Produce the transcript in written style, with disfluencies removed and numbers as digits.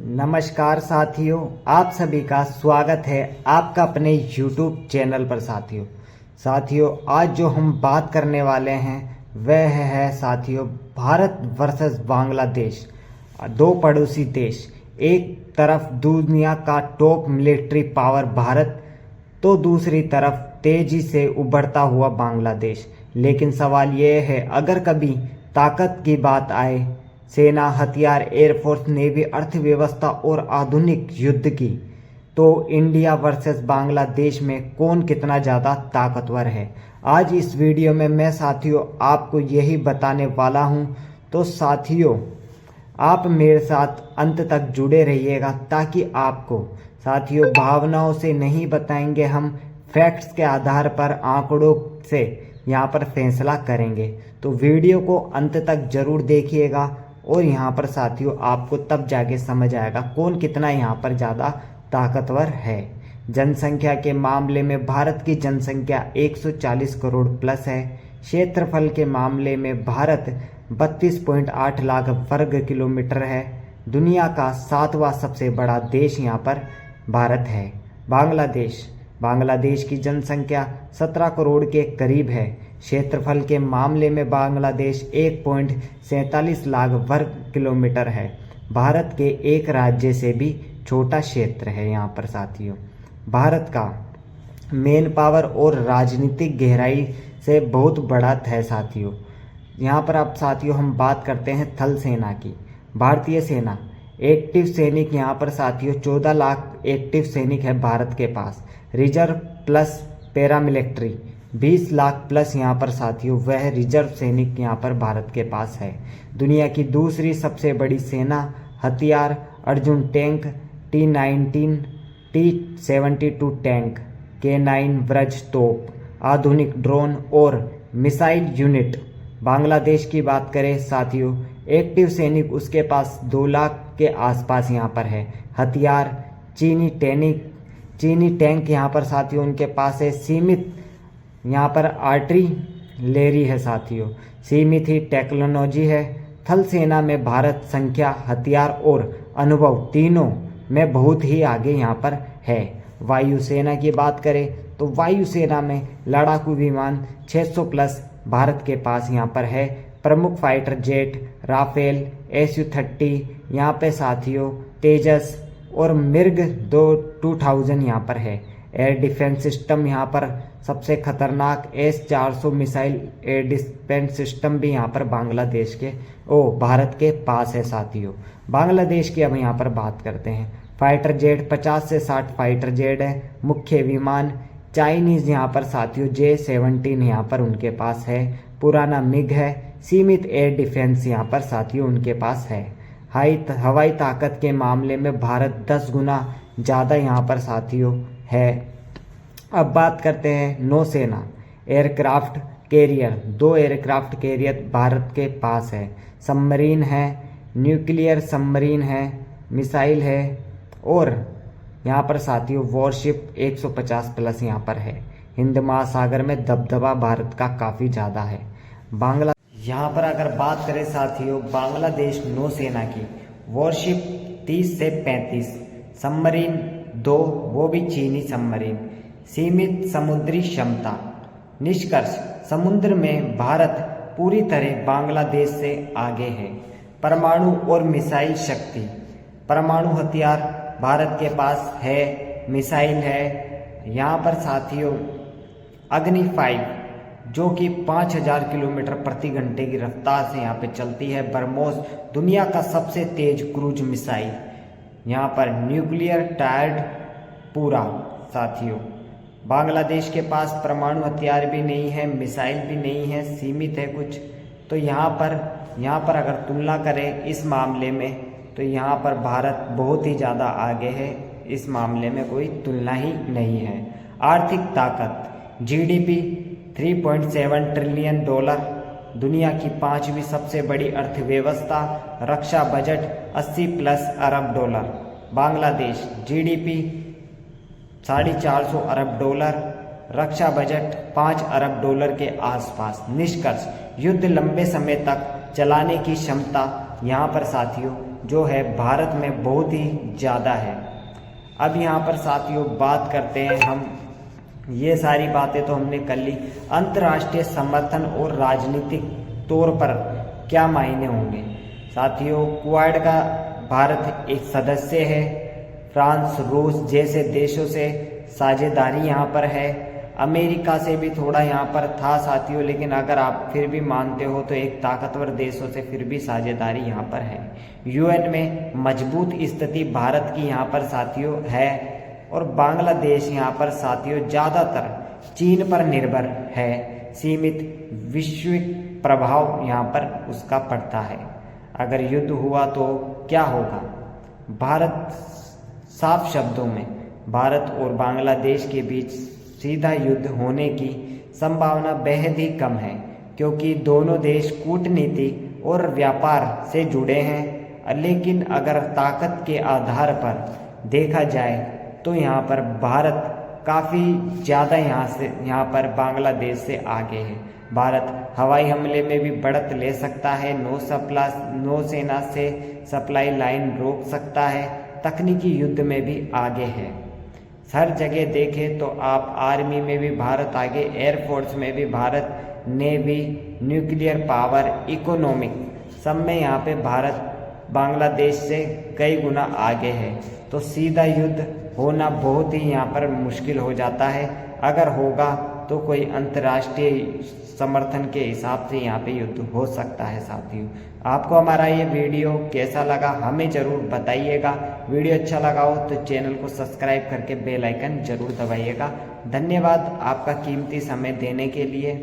नमस्कार साथियों, आप सभी का स्वागत है आपका अपने YouTube चैनल पर। साथियों आज जो हम बात करने वाले हैं वह है साथियों भारत वर्सेस बांग्लादेश। दो पड़ोसी देश, एक तरफ दुनिया का टॉप मिलिट्री पावर भारत तो दूसरी तरफ तेजी से उभरता हुआ बांग्लादेश। लेकिन सवाल यह है, अगर कभी ताकत की बात आए, सेना, हथियार, एयरफोर्स, नेवी, अर्थव्यवस्था और आधुनिक युद्ध की, तो इंडिया वर्सेस बांग्लादेश में कौन कितना ज़्यादा ताकतवर है। आज इस वीडियो में मैं साथियों आपको यही बताने वाला हूं। तो साथियों आप मेरे साथ अंत तक जुड़े रहिएगा, ताकि आपको साथियों भावनाओं से नहीं बताएंगे, हम फैक्ट्स के आधार पर, आंकड़ों से यहाँ पर फैसला करेंगे। तो वीडियो को अंत तक जरूर देखिएगा और यहाँ पर साथियों आपको तब जाके समझ आएगा कौन कितना यहाँ पर ज़्यादा ताकतवर है। जनसंख्या के मामले में भारत की जनसंख्या 140 करोड़ प्लस है। क्षेत्रफल के मामले में भारत 32.8 लाख वर्ग किलोमीटर है। दुनिया का 7वां सबसे बड़ा देश यहाँ पर भारत है। बांग्लादेश की जनसंख्या 17 करोड़ के करीब है। क्षेत्रफल के मामले में बांग्लादेश 1.47 लाख वर्ग किलोमीटर है। भारत के एक राज्य से भी छोटा क्षेत्र है यहाँ पर साथियों। भारत का मेन पावर और राजनीतिक गहराई से बहुत बड़ा है साथियों। यहाँ पर अब साथियों हम बात करते हैं थल सेना की। भारतीय सेना एक्टिव सैनिक यहाँ पर साथियों 14 लाख एक्टिव सैनिक है भारत के पास। Reserve plus paramilitary 20 lakh plus यहाँ पर साथियों वह रिजर्व सैनिक यहाँ पर भारत के पास है। दुनिया की दूसरी सबसे बड़ी सेना, हथियार, Arjun tank, T-19, T-72 tank, K9 Braj तोप, आधुनिक ड्रोन और मिसाइल यूनिट। बांग्लादेश की बात करें साथियों, एक्टिव सैनिक उसके पास 2 लाख के आसपास यहाँ पर है। हथियार चीनी टैंक यहाँ पर साथियों उनके पास है। सीमित यहाँ पर आर्टिलरी है साथियों, सीमित ही टेक्नोलॉजी है। थल सेना में भारत संख्या, हथियार और अनुभव तीनों में बहुत ही आगे यहाँ पर है। वायुसेना की बात करें तो वायुसेना में लड़ाकू विमान 600 प्लस भारत के पास यहाँ पर है। प्रमुख फाइटर जेट राफेल, Su-30 यहाँ पे साथियों, तेजस और मिर्ग 2000 यहाँ पर है। एयर डिफेंस सिस्टम यहाँ पर सबसे खतरनाक S-400 missile air defence system भी यहाँ पर भारत के पास है साथियों। बांग्लादेश की अब यहाँ पर बात करते हैं। फाइटर जेट 50 से 60 फाइटर जेट है। मुख्य विमान चाइनीज यहाँ पर साथियों J-17 यहाँ पर उनके पास है। पुराना मिग है। सीमित एयर डिफेंस यहाँ पर साथियों उनके पास है। हवाई ताकत के मामले में भारत 10 गुना ज़्यादा यहाँ पर साथियों है। अब बात करते हैं नौसेना। Aircraft carrier, 2 aircraft carrier Bharat के पास है। सबमरीन है, न्यूक्लियर सबमरीन है, मिसाइल है और यहाँ पर साथियों वॉरशिप 150 प्लस यहाँ पर है। हिंद महासागर में दबदबा भारत का काफ़ी ज़्यादा है। यहाँ पर अगर बात करें साथियों बांग्लादेश नौसेना की, वॉरशिप 30 से 35, सबमरीन 2 वो भी चीनी सबमरीन, सीमित समुद्री क्षमता। निष्कर्ष, समुद्र में भारत पूरी तरह बांग्लादेश से आगे है। परमाणु और मिसाइल शक्ति, परमाणु हथियार भारत के पास है, मिसाइल है। यहाँ पर साथियों अग्नि 5 जो कि 5000 किलोमीटर प्रति घंटे की रफ्तार से यहाँ पे चलती है। ब्रह्मोस दुनिया का सबसे तेज क्रूज मिसाइल। यहाँ पर न्यूक्लियर टायर्ड पूरा साथियों। बांग्लादेश के पास परमाणु हथियार भी नहीं है, मिसाइल भी नहीं है, सीमित है कुछ। तो यहाँ पर अगर तुलना करें इस मामले में तो यहाँ पर भारत बहुत ही ज़्यादा आगे है। इस मामले में कोई तुलना ही नहीं है। आर्थिक ताकत, GDP 3.7 ट्रिलियन डॉलर, दुनिया की 5वीं सबसे बड़ी अर्थव्यवस्था। रक्षा बजट 80 प्लस अरब डॉलर। बांग्लादेश GDP 450 अरब डॉलर, रक्षा बजट 5 अरब डॉलर के आसपास। निष्कर्ष, युद्ध लंबे समय तक चलाने की क्षमता यहाँ पर साथियों जो है भारत में बहुत ही ज़्यादा है। अब यहाँ पर साथियों बात करते हैं हम, ये सारी बातें तो हमने कर ली, अंतर्राष्ट्रीय समर्थन और राजनीतिक तौर पर क्या मायने होंगे। साथियों क्वाड का भारत एक सदस्य है, फ्रांस रूस जैसे देशों से साझेदारी यहाँ पर है, अमेरिका से भी थोड़ा यहाँ पर था साथियों, लेकिन अगर आप फिर भी मानते हो तो एक ताकतवर देशों से फिर भी साझेदारी यहाँ पर है। यूएन में मजबूत स्थिति भारत की यहाँ पर साथियों है, और बांग्लादेश यहाँ पर साथियों ज़्यादातर चीन पर निर्भर है, सीमित वैश्विक प्रभाव यहाँ पर उसका पड़ता है। अगर युद्ध हुआ तो क्या होगा। भारत, साफ शब्दों में भारत और बांग्लादेश के बीच सीधा युद्ध होने की संभावना बेहद ही कम है, क्योंकि दोनों देश कूटनीति और व्यापार से जुड़े हैं। लेकिन अगर ताकत के आधार पर देखा जाए तो यहाँ पर भारत काफ़ी ज़्यादा यहाँ पर बांग्लादेश से आगे है। भारत हवाई हमले में भी बढ़त ले सकता है, नौसेना से सप्लाई लाइन रोक सकता है, तकनीकी युद्ध में भी आगे है। हर जगह देखें तो आप आर्मी में भी भारत आगे, एयरफोर्स में भी Bharat, navy, nuclear power, economic सब में यहाँ पे भारत बांग्लादेश से कई गुना आगे है। तो सीधा युद्ध होना बहुत ही यहाँ पर मुश्किल हो जाता है। अगर होगा तो कोई अंतर्राष्ट्रीय समर्थन के हिसाब से यहाँ पे युद्ध हो सकता है। साथियों आपको हमारा ये वीडियो कैसा लगा हमें ज़रूर बताइएगा। वीडियो अच्छा लगा हो तो चैनल को सब्सक्राइब करके बेल आइकन ज़रूर दबाइएगा। धन्यवाद आपका कीमती समय देने के लिए।